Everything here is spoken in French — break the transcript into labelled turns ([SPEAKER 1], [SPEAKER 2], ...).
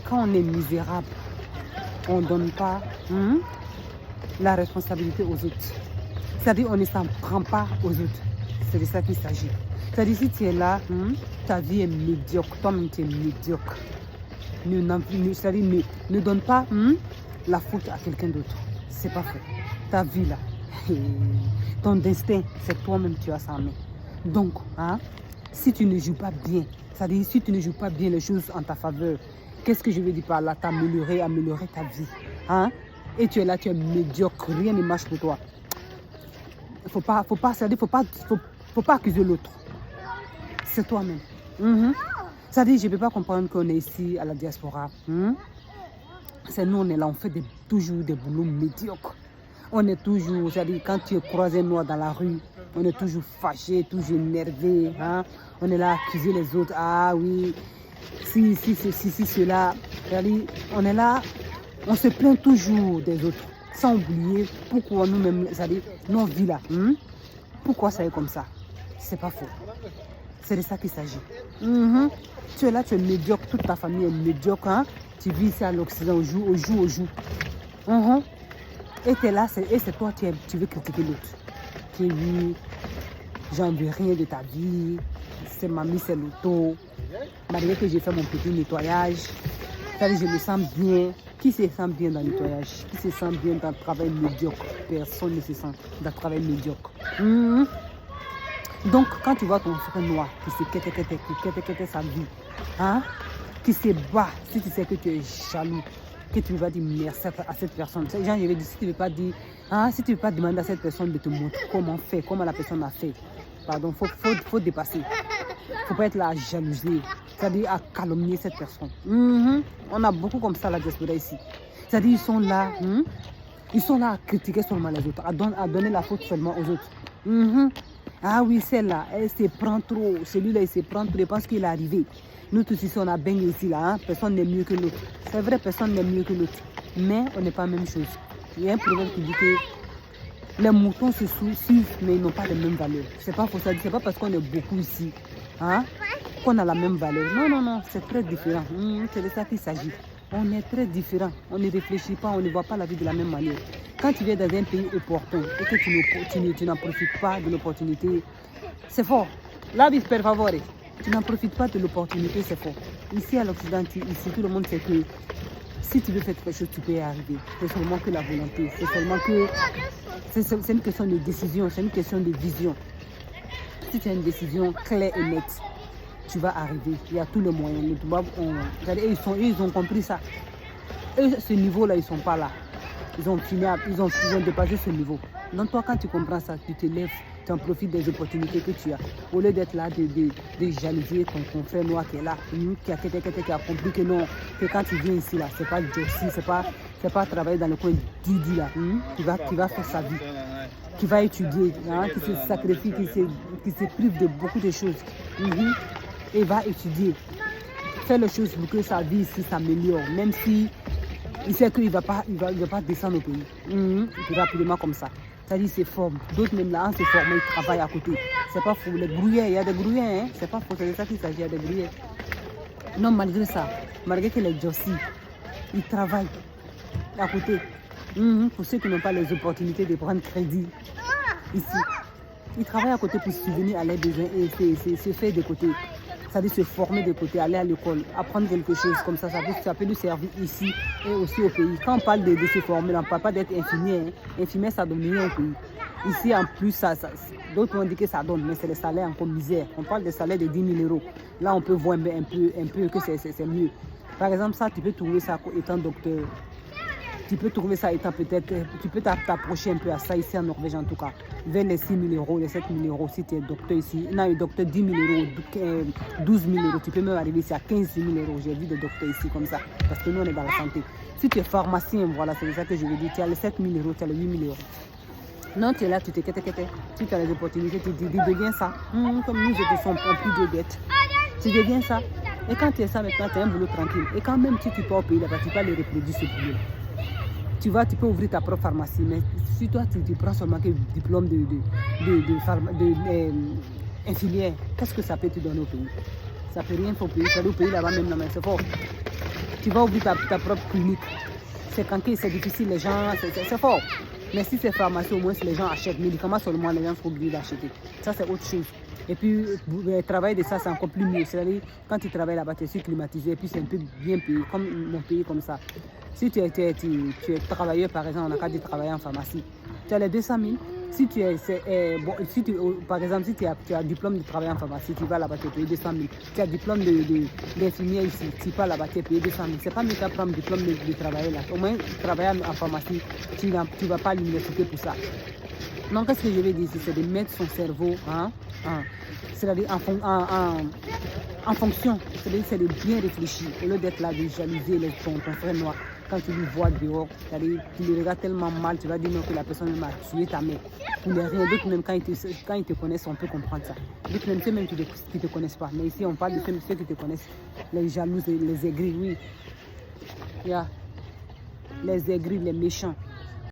[SPEAKER 1] quand on est misérable, on ne donne pas la responsabilité aux autres. C'est-à-dire on ne s'en prend pas aux autres. C'est de ça qu'il s'agit. C'est-à-dire si tu es là, ta vie est médiocre, toi-même tu es médiocre. Ne donne pas la faute à quelqu'un d'autre. C'est pas faux. Ta vie là, ton destin, c'est toi-même tu as ça en main. Donc, si tu ne joues pas bien, c'est-à-dire si tu ne joues pas bien les choses en ta faveur, qu'est-ce que je veux dire par là? Améliorer ta vie. Et tu es là, tu es médiocre, rien ne marche pour toi. Faut pas accuser l'autre. C'est toi-même. C'est-à-dire, je ne peux pas comprendre qu'on est ici à la diaspora. C'est nous, on est là, on fait toujours des boulots médiocres. On est toujours, c'est-à-dire, quand tu croises un noir dans la rue, on est toujours fâché, toujours énervé. On est là à accuser les autres. Ah oui, si, cela. C'est-à-dire, on est là, on se plaint toujours des autres. Sans oublier pourquoi nous-mêmes, c'est-à-dire, nos vies là. Pourquoi ça est comme ça? C'est pas faux. C'est de ça qu'il s'agit. Tu es là, tu es médiocre, toute ta famille est médiocre. Tu vis ici à l'Occident au jour. Et tu es là, et c'est toi, tu veux critiquer l'autre. Tu dis, j'en veux rien de ta vie, c'est mamie, c'est l'auto. Malgré que j'ai fait mon petit nettoyage, je me sens bien. Qui se sent bien dans le nettoyage? Qui se sent bien dans le travail médiocre? Personne ne se sent dans le travail médiocre. Donc, quand tu vois ton frère noir qui se quête sa vie, qui se bat, si tu sais que tu es jaloux, que tu vas dire merci à cette personne. Genre, je vais dire, si tu ne veux pas dire, si tu ne veux pas demander à cette personne de te montrer comment faire, comment la personne a fait, pardon, faut dépasser. Il ne faut pas être là à jalouser, c'est-à-dire à calomnier cette personne. On a beaucoup comme ça la diaspora ici. C'est-à-dire ils sont là à critiquer seulement les autres, à donner la faute seulement aux autres. Ah oui, celle-là, elle se prend trop, celui-là il se prend trop, je pense qu'il est arrivé. Nous tous ici, on a baigné ici, là, personne n'est mieux que l'autre. C'est vrai, personne n'est mieux que l'autre, mais on n'est pas la même chose. Il y a un proverbe qui dit que les moutons se suivent, mais ils n'ont pas les mêmes valeurs. C'est pas faux, c'est pas parce qu'on est beaucoup ici qu'on a la même valeur. Non, c'est très différent. C'est de ça qu'il s'agit. On est très différents. On ne réfléchit pas, on ne voit pas la vie de la même manière. Quand tu viens dans un pays opportun et que tu n'en profites pas de l'opportunité, c'est fort. La vie per favore. Tu n'en profites pas de l'opportunité, c'est fort. Ici à l'Occident, ici tout le monde sait que si tu veux faire quelque chose, tu peux y arriver. C'est seulement que la volonté. C'est seulement que c'est une question de décision, c'est une question de vision. Si tu as une décision claire et nette, tu vas arriver. Il y a tous les moyens. Les Toubabs ils ont compris ça. Et ce niveau-là, ils ne sont pas là. Ils ont dépassé ce niveau. Donc toi, quand tu comprends ça, tu te lèves, tu en profites des opportunités que tu as. Au lieu d'être là, de jalouser ton frère noir qui est là, qui a compris que non, que quand tu viens ici, là, c'est pas Jossi, c'est pas travailler dans le coin Didi, là, qui va faire sa vie, qui va étudier, qui se sacrifie, qui se prive de beaucoup de choses. Et va étudier, faire les choses pour que sa vie ici s'améliore, même si il sait qu'il ne va pas descendre au pays. Rapidement comme ça. C'est-à-dire qu'il se forme. D'autres même là, en se formant, ils travaillent à côté. C'est pas faux. Les brouillères, il y a des brouillères. C'est pas faux, c'est de ça qu'il s'agit, il y a des brouillères. Non, malgré ça, malgré que les Jossi, ils travaillent à côté. Pour ceux qui n'ont pas les opportunités de prendre crédit ici, ils travaillent à côté pour subvenir à leurs besoins et se faire de côté. C'est-à-dire se former de côté, aller à l'école, apprendre quelque chose comme ça peut nous servir ici et aussi au pays. Quand on parle de se former, on ne parle pas d'être infirmier. Infirmier, ça donne rien au pays. Ici, en plus, d'autres ont dit que ça donne, mais c'est le salaire encore misère. On parle de salaire de 10 000 €. Là, on peut voir un peu que c'est mieux. Par exemple, ça, tu peux trouver ça étant docteur. Tu peux trouver ça étant peut-être, tu peux t'approcher un peu à ça ici en Norvège en tout cas, vers les 6 000 €, les 7 000 € si tu es docteur ici. Non, un docteur 10 000 €, 12 000 €, tu peux même arriver ici à 15 000 €. J'ai vu des docteurs ici comme ça, parce que nous on est dans la santé. Si tu es pharmacien, voilà, c'est ça que je veux dire, tu as les 7 000 €, tu as les 8 000 €. Non, tu es là, tu te quêtes. Si tu as les opportunités, tu deviens ça. Comme nous autres sommes plus de dettes. Tu deviens ça. Et quand tu es ça maintenant, tu as un boulot tranquille. Et quand même si tu pars au pays là-bas, tu vas les reproduire ce boulot. Tu peux ouvrir ta propre pharmacie, mais si toi tu prends seulement que le diplôme infirmière, qu'est-ce que ça peut te donner au pays? Ça ne peut rien faire au pays, au pays là-bas même, non, mais c'est fort. Tu vas ouvrir ta propre clinique. C'est quand c'est difficile, les gens, c'est fort. Mais si c'est pharmacie, au moins si les gens achètent. Médicaments seulement, les gens sont obligés d'acheter. Ça, c'est autre chose. Et puis, travailler de ça, c'est encore plus mieux. C'est-à-dire, quand tu travailles là-bas, tu es climatisé et puis c'est un peu bien payé, comme mon pays comme ça. Si tu es travailleur, par exemple, on a qu'à dire travailler en pharmacie, tu as les 200 000. Si tu es, par exemple, si tu as un diplôme de travail en pharmacie, tu vas là-bas, tu es payé 200 000. Tu as un diplôme d'infirmière ici, tu vas là-bas, tu es payé 200 000. Ce n'est pas mieux qu'à prendre le diplôme de travailler là. Au moins, travailler en pharmacie, tu ne vas pas à l'université pour ça. Donc, qu'est-ce que je vais dire ici? C'est de mettre son cerveau, c'est-à-dire en fonction, c'est de bien réfléchir, au lieu d'être là, de jalouser ton frère noir. Quand tu lui vois dehors, tu le regardes tellement mal, tu vas dire non que la personne m'a tué ta mère. Pour les rien, d'autres même quand ils te connaissent, on peut comprendre ça. D'autres même, ceux même qui ne te connaissent pas. Mais ici, on parle de ceux qui te connaissent, les jaloux, les aigris, oui. Yeah. Les aigris, les méchants.